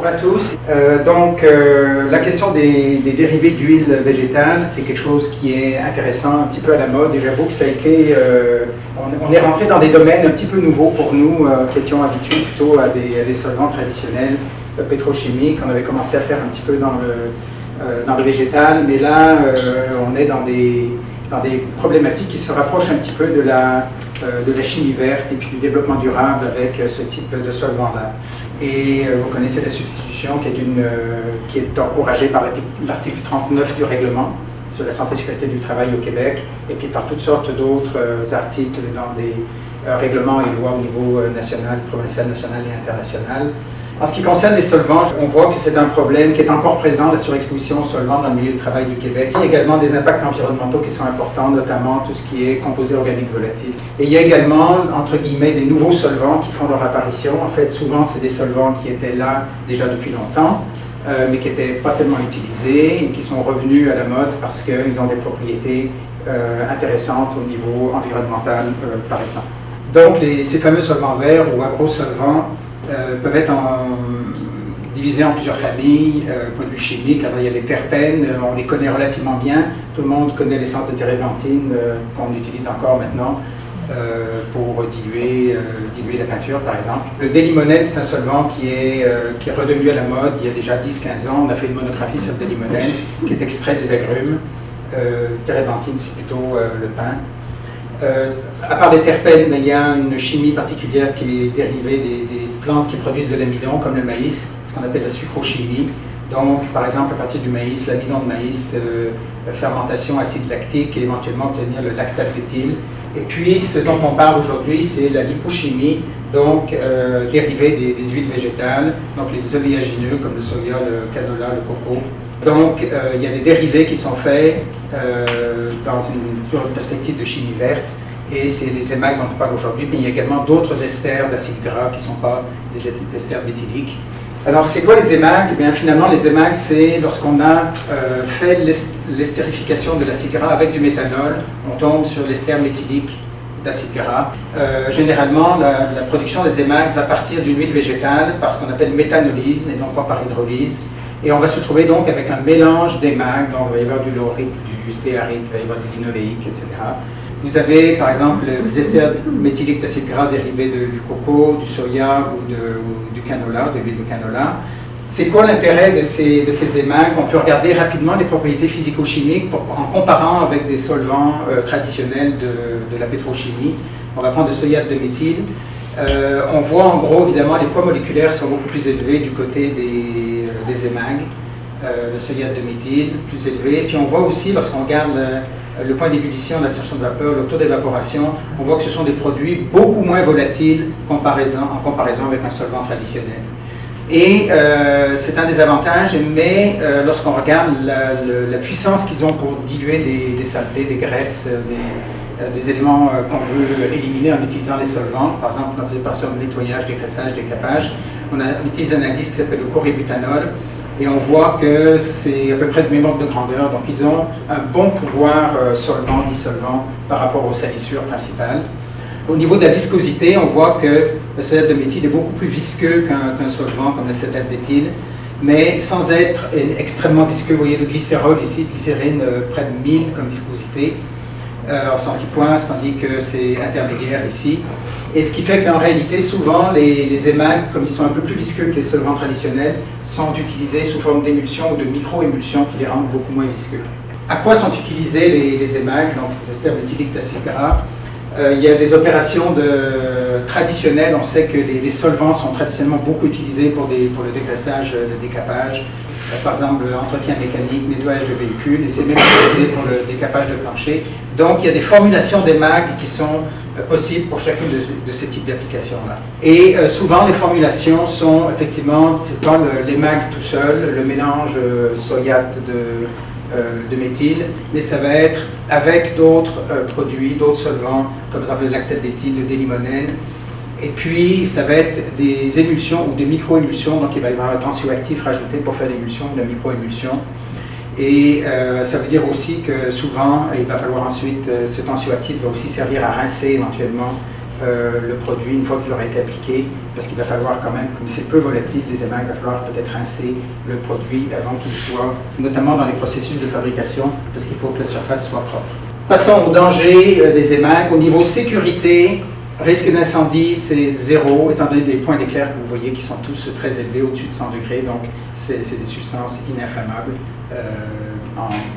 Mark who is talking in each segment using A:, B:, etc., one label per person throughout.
A: Bonjour à tous. La question des dérivés d'huile végétale, c'est quelque chose qui est intéressant, un petit peu à la mode, et j'avoue que ça a été... on est rentré dans des domaines un petit peu nouveaux pour nous, qui étions habitués plutôt à des solvants traditionnels pétrochimiques. On avait commencé à faire un petit peu dans le végétal, mais là, on est dans des problématiques qui se rapprochent un petit peu de la chimie verte et puis du développement durable avec ce type de solvant-là. Et vous connaissez la substitution qui est encouragée par l'article 39 du règlement sur la santé et sécurité du travail au Québec, et puis par toutes sortes d'autres articles dans des règlements et lois au niveau national, provincial, national et international. En ce qui concerne les solvants, on voit que c'est un problème qui est encore présent, la surexposition aux solvants dans le milieu du travail du Québec. Il y a également des impacts environnementaux qui sont importants, notamment tout ce qui est composés organiques volatiles. Et il y a également, entre guillemets, des nouveaux solvants qui font leur apparition. En fait, souvent, c'est des solvants qui étaient là déjà depuis longtemps, mais qui n'étaient pas tellement utilisés et qui sont revenus à la mode parce qu'ils ont des propriétés intéressantes au niveau environnemental, par exemple. Donc, ces fameux solvants verts ou agrosolvants peuvent être divisés en plusieurs familles, point de vue chimique. Alors il y a les terpènes, on les connaît relativement bien. Tout le monde connaît l'essence de térébenthine qu'on utilise encore maintenant pour diluer la peinture, par exemple. Le délimonène, c'est un solvant qui est redevenu à la mode il y a déjà 10-15 ans. On a fait une monographie sur le délimonène, qui est extrait des agrumes. Térébenthine, c'est plutôt le pain. À part les terpènes, il y a une chimie particulière qui est dérivée des plantes qui produisent de l'amidon, comme le maïs, ce qu'on appelle la sucrochimie. Donc, par exemple, à partir du maïs, l'amidon de maïs, fermentation acide lactique et éventuellement obtenir le lactate d'éthyle. Et puis, ce dont on parle aujourd'hui, c'est la lipochimie, donc dérivée des huiles végétales, donc les oléagineux comme le soya, le canola, le coco. Donc, il y a des dérivés qui sont faits sur une perspective de chimie verte, et c'est les émacs dont on parle aujourd'hui. Puis il y a également d'autres esters d'acides gras qui ne sont pas des esters méthyliques. Alors, c'est quoi les émacs? Eh bien, finalement, les émacs, c'est lorsqu'on a fait l'estérification de l'acide gras avec du méthanol, on tombe sur l'ester méthylique d'acide gras. Généralement, la production des émacs va partir d'une huile végétale par ce qu'on appelle méthanolyse et non pas par hydrolyse. Et on va se trouver donc avec un mélange d'émacs, donc il va y avoir du laurique, du stéarique, il va y avoir du linoléique, etc. Vous avez par exemple les esters méthyliques d'acide gras dérivés du coco, du soya ou du canola, de l'huile de canola. C'est quoi l'intérêt de ces émacs? On peut regarder rapidement les propriétés physico-chimiques en comparant avec des solvants traditionnels de la pétrochimie. On va prendre le soyate de méthyle. On voit en gros, évidemment, les poids moléculaires sont beaucoup plus élevés du côté des émacs, le soyate de méthyle plus élevé. Puis on voit aussi, lorsqu'on regarde le point d'ébullition, l'attirance de vapeur, le taux d'évaporation, on voit que ce sont des produits beaucoup moins volatiles en comparaison avec un solvant traditionnel. Et c'est un des avantages, mais lorsqu'on regarde la puissance qu'ils ont pour diluer des saletés, des graisses, des éléments qu'on veut éliminer en utilisant les solvants, par exemple dans les opérations de nettoyage, dégraissage, décapage, on utilise un indice qui s'appelle le chorébutanol, et on voit que c'est à peu près de même ordre de grandeur, donc ils ont un bon pouvoir solvant, dissolvant par rapport aux salissures principales. Au niveau de la viscosité, on voit que le soyate de méthyle est beaucoup plus visqueux qu'un solvant comme l'acétate d'éthyle, mais sans être extrêmement visqueux. Vous voyez le glycérol ici, glycérine près de 1000 comme viscosité, en centipoints, tandis que c'est intermédiaire ici. Et ce qui fait qu'en réalité, souvent, les émacs, comme ils sont un peu plus visqueux que les solvants traditionnels, sont utilisés sous forme d'émulsion ou de micro-émulsion qui les rendent beaucoup moins visqueux. À quoi sont utilisés les émacs, donc ces esters méthyliques d'acide gras? Il y a des opérations traditionnelles. On sait que les solvants sont traditionnellement beaucoup utilisés pour le dégraissage, le décapage. Par exemple, entretien mécanique, nettoyage de véhicules, et c'est même utilisé pour le décapage de plancher. Donc, il y a des formulations d'émacs qui sont possibles pour chacune de ces types d'applications-là. Et souvent, les formulations sont effectivement, c'est pas l'émac tout seul, le mélange soyate de méthyle, mais ça va être avec d'autres produits, d'autres solvants, comme par exemple le lactate d'éthyle, le délimonène. Et puis, ça va être des émulsions ou des micro-émulsions, donc il va y avoir un tensioactif rajouté pour faire l'émulsion ou la micro-émulsion. Et ça veut dire aussi que souvent, il va falloir ensuite, ce tensioactif va aussi servir à rincer éventuellement le produit une fois qu'il aura été appliqué, parce qu'il va falloir quand même, comme c'est peu volatile, les émails, il va falloir peut-être rincer le produit avant qu'il soit, notamment dans les processus de fabrication, parce qu'il faut que la surface soit propre. Passons au danger des émails. Au niveau sécurité, risque d'incendie, c'est 0, étant donné les points d'éclair que vous voyez qui sont tous très élevés, au-dessus de 100 degrés, donc c'est des substances ininflammables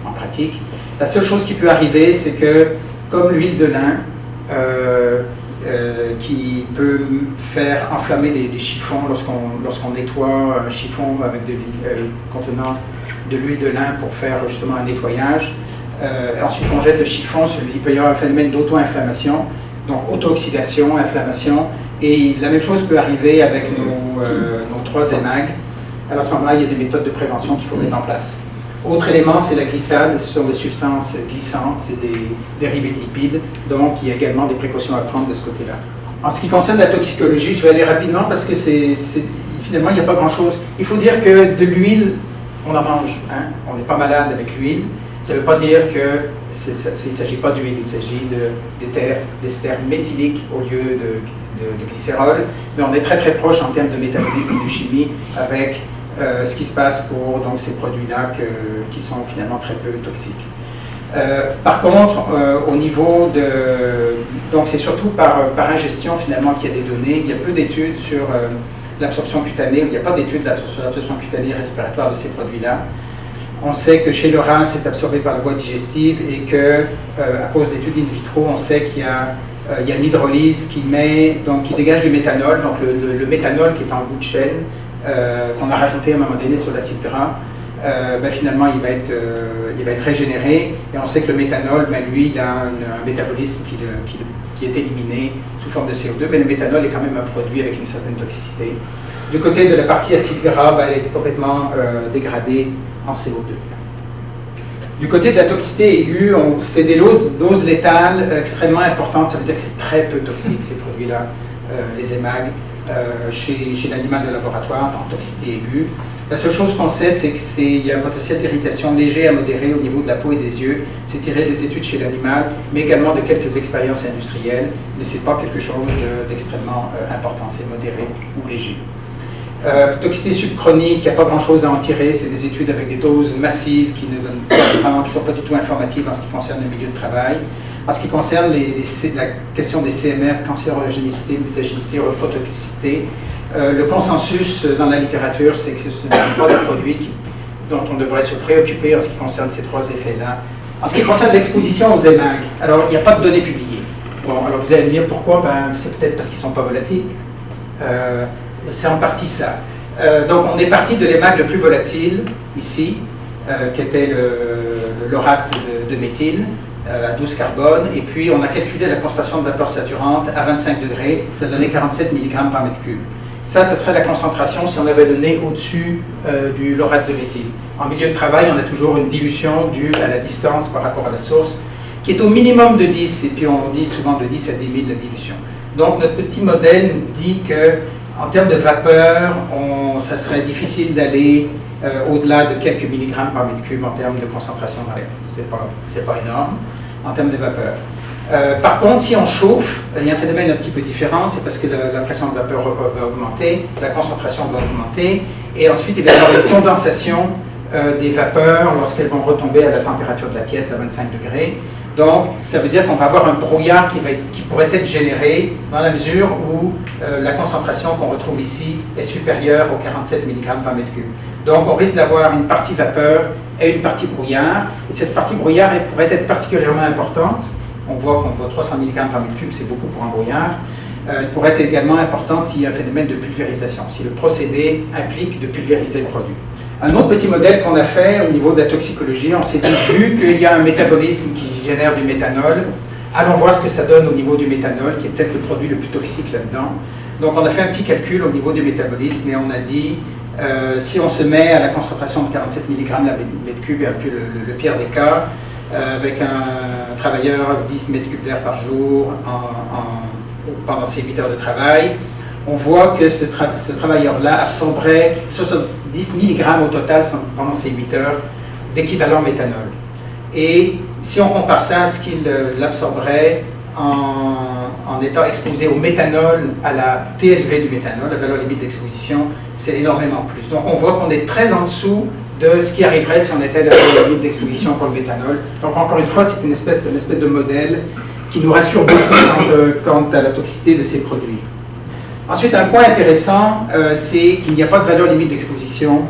A: en pratique. La seule chose qui peut arriver, c'est que, comme l'huile de lin, qui peut faire enflammer des chiffons lorsqu'on nettoie un chiffon avec contenant de l'huile de lin pour faire justement un nettoyage. Ensuite, on jette le chiffon, il peut y avoir un phénomène d'auto-inflammation, donc auto-oxydation, inflammation, et la même chose peut arriver avec nos 3 émags. Alors à ce moment-là, il y a des méthodes de prévention qu'il faut mettre en place. Autre élément, c'est la glissade, ce sont des substances glissantes, c'est des dérivés de lipides, donc il y a également des précautions à prendre de ce côté-là. En ce qui concerne la toxicologie, je vais aller rapidement parce que finalement, il n'y a pas grand-chose. Il faut dire que de l'huile, on en mange, hein? On n'est pas malade avec l'huile. Ça ne veut pas dire qu'il ne s'agit pas d'huile, il s'agit d'ester méthylique au lieu de glycérol, mais on est très très proche en termes de métabolisme et de chimie avec ce qui se passe pour donc, ces produits-là qui sont finalement très peu toxiques. Par contre, au niveau de... Donc c'est surtout par ingestion finalement qu'il y a des données. Il y a peu d'études sur l'absorption cutanée, il n'y a pas d'études sur l'absorption cutanée respiratoire de ces produits-là. On sait que chez le rat, c'est absorbé par la voie digestive et que, à cause d'études in vitro, on sait qu'il y a une hydrolyse qui dégage du méthanol, donc le méthanol qui est en bout de chaîne, qu'on a rajouté à un moment donné sur l'acide gras. Finalement, il va être régénéré, et on sait que le méthanol, lui, il a un métabolisme qui est éliminé sous forme de CO2, mais le méthanol est quand même un produit avec une certaine toxicité. Du côté de la partie acide gras, elle est complètement dégradée en CO2. Du côté de la toxicité aiguë, c'est des doses létales extrêmement importantes, ça veut dire que c'est très peu toxique ces produits-là, les émags, chez l'animal de laboratoire en toxicité aiguë. La seule chose qu'on sait, c'est qu'il y a un potentiel d'irritation léger à modéré au niveau de la peau et des yeux. C'est tiré des études chez l'animal, mais également de quelques expériences industrielles, mais ce n'est pas quelque chose d'extrêmement important, c'est modéré ou léger. Toxicité subchronique, il n'y a pas grand-chose à en tirer, c'est des études avec des doses massives qui ne sont pas du tout informatives en ce qui concerne le milieu de travail. En ce qui concerne la question des CMR, cancérogénicité, mutagénicité, reprotoxicité, le consensus dans la littérature, c'est que ce ne sont pas des produits dont on devrait se préoccuper en ce qui concerne ces 3 effets-là. En ce qui concerne l'exposition aux émags, alors il n'y a pas de données publiées. Bon, alors vous allez me dire pourquoi, c'est peut-être parce qu'ils ne sont pas volatiles. C'est en partie ça. Donc on est parti de l'émag le plus volatile, ici, qui était l'orate de méthyle, à 12 carbone, et puis on a calculé la concentration de vapeur saturante à 25 degrés, ça donnait 47 mg par mètre cube. Ça serait la concentration si on avait le nez au-dessus du lorate de méthyle. En milieu de travail, on a toujours une dilution due à la distance par rapport à la source, qui est au minimum de 10, et puis on dit souvent de 10 à 10 000 la dilution. Donc notre petit modèle nous dit que en termes de vapeur, ça serait difficile d'aller au-delà de quelques milligrammes par mètre cube en termes de concentration dans l'air. C'est pas énorme en termes de vapeur. Par contre, si on chauffe, il y a un phénomène un petit peu différent, c'est parce que la pression de vapeur va augmenter, la concentration va augmenter, et ensuite il va y avoir une condensation des vapeurs lorsqu'elles vont retomber à la température de la pièce à 25 degrés. Donc, ça veut dire qu'on va avoir un brouillard qui pourrait être généré dans la mesure où la concentration qu'on retrouve ici est supérieure aux 47 mg par mètre cube. Donc, on risque d'avoir une partie vapeur et une partie brouillard. Et cette partie brouillard pourrait être particulièrement importante. On voit 300 mg par mètre cube, c'est beaucoup pour un brouillard. Elle pourrait être également importante s'il y a un phénomène de pulvérisation, si le procédé implique de pulvériser le produit. Un autre petit modèle qu'on a fait au niveau de la toxicologie, on s'est dit, vu qu'il y a un métabolisme qui génère du méthanol, allons voir ce que ça donne au niveau du méthanol, qui est peut-être le produit le plus toxique là-dedans. Donc on a fait un petit calcul au niveau du métabolisme et on a dit, si on se met à la concentration de 47 mg la mètre cube, et un peu le pire des cas, avec un travailleur 10 mètres cubes d'air par jour pendant ses 8 heures de travail, on voit que ce travailleur-là absorberait 70 mg au total pendant ces 8 heures d'équivalent méthanol. Et si on compare ça à ce qu'il absorberait en état exposé au méthanol, à la TLV du méthanol, la valeur limite d'exposition, c'est énormément plus. Donc on voit qu'on est très en dessous de ce qui arriverait si on était à la valeur limite d'exposition pour le méthanol. Donc encore une fois, c'est une espèce de modèle qui nous rassure beaucoup quant à la toxicité de ces produits. Ensuite, un point intéressant, c'est qu'il n'y a pas de valeur limite d'exposition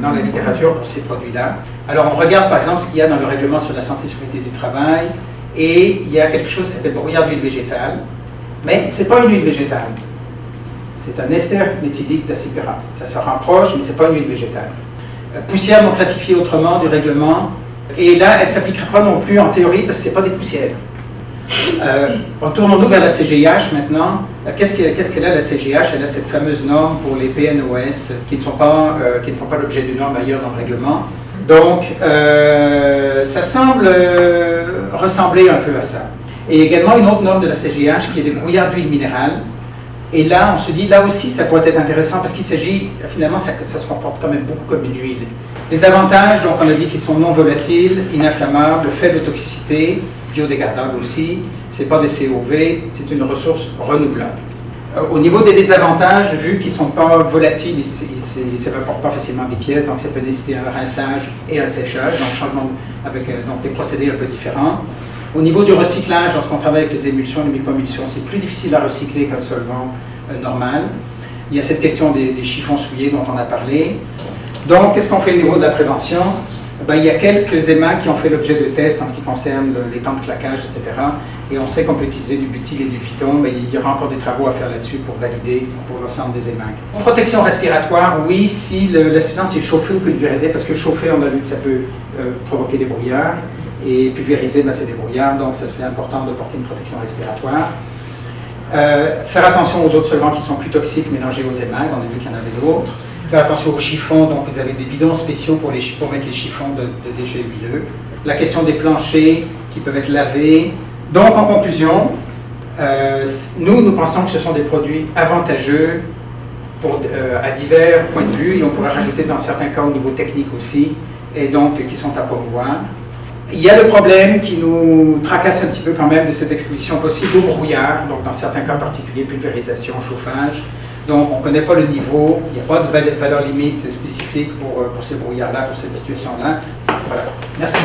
A: dans la littérature pour ces produits-là. Alors, on regarde par exemple ce qu'il y a dans le règlement sur la santé et sécurité du travail, et il y a quelque chose qui s'appelle brouillard d'huile végétale, mais ce n'est pas une huile végétale. C'est un ester méthylique d'acide gras. Ça se rapproche, mais ce n'est pas une huile végétale. Poussières non classifiées autrement du règlement, et là, elle ne s'appliquera pas non plus en théorie parce que ce n'est pas des poussières. Retournons-nous vers la CGIH maintenant. Qu'est-ce qu'elle a, la CGIH? Elle a cette fameuse norme pour les PNOS qui ne font pas l'objet d'une norme ailleurs dans le règlement. Donc, ça semble ressembler un peu à ça. Et également une autre norme de la CGIH qui est des brouillards d'huile minérale. Et là, on se dit, là aussi, ça pourrait être intéressant parce qu'il s'agit, finalement, ça se comporte quand même beaucoup comme une huile. Les avantages, donc on a dit qu'ils sont non volatiles, inafflammables, faible toxicité, biodégradable aussi, c'est pas des COV, c'est une ressource renouvelable. Au niveau des désavantages, vu qu'ils ne sont pas volatiles, ils ne s'évaporent pas facilement des pièces, donc ça peut nécessiter un rinçage et un séchage, donc changement avec donc des procédés un peu différents. Au niveau du recyclage, lorsqu'on travaille avec les émulsions, les microémulsions, c'est plus difficile à recycler qu'un solvant normal. Il y a cette question des chiffons souillés dont on a parlé. Donc, qu'est-ce qu'on fait au niveau de la prévention? Ben, il y a quelques EMA qui ont fait l'objet de tests en ce qui concerne les temps de claquage, etc. Et on sait qu'on peut utiliser du butyl et du phyton, mais il y aura encore des travaux à faire là-dessus pour valider pour l'ensemble des EMAG. Protection respiratoire, oui, si la substance est chauffée ou pulvérisée, parce que chauffer, on a vu que ça peut provoquer des brouillards, et pulvériser, ben, c'est des brouillards, donc ça c'est important de porter une protection respiratoire. Faire attention aux autres solvants qui sont plus toxiques mélangés aux EMAG, on a vu qu'il y en avait d'autres. Faire attention aux chiffons, donc vous avez des bidons spéciaux pour mettre les chiffons de déchets huileux. La question des planchers qui peuvent être lavés. Donc en conclusion, nous pensons que ce sont des produits avantageux à divers points de vue, et on pourrait rajouter dans certains cas au niveau technique aussi, et donc qui sont à promouvoir. Il y a le problème qui nous tracasse un petit peu quand même de cette exposition possible au brouillard, donc dans certains cas particuliers, pulvérisation, chauffage. Donc on ne connaît pas le niveau, il n'y a pas de valeur limite spécifique pour ces brouillards-là, pour cette situation-là. Voilà. Merci.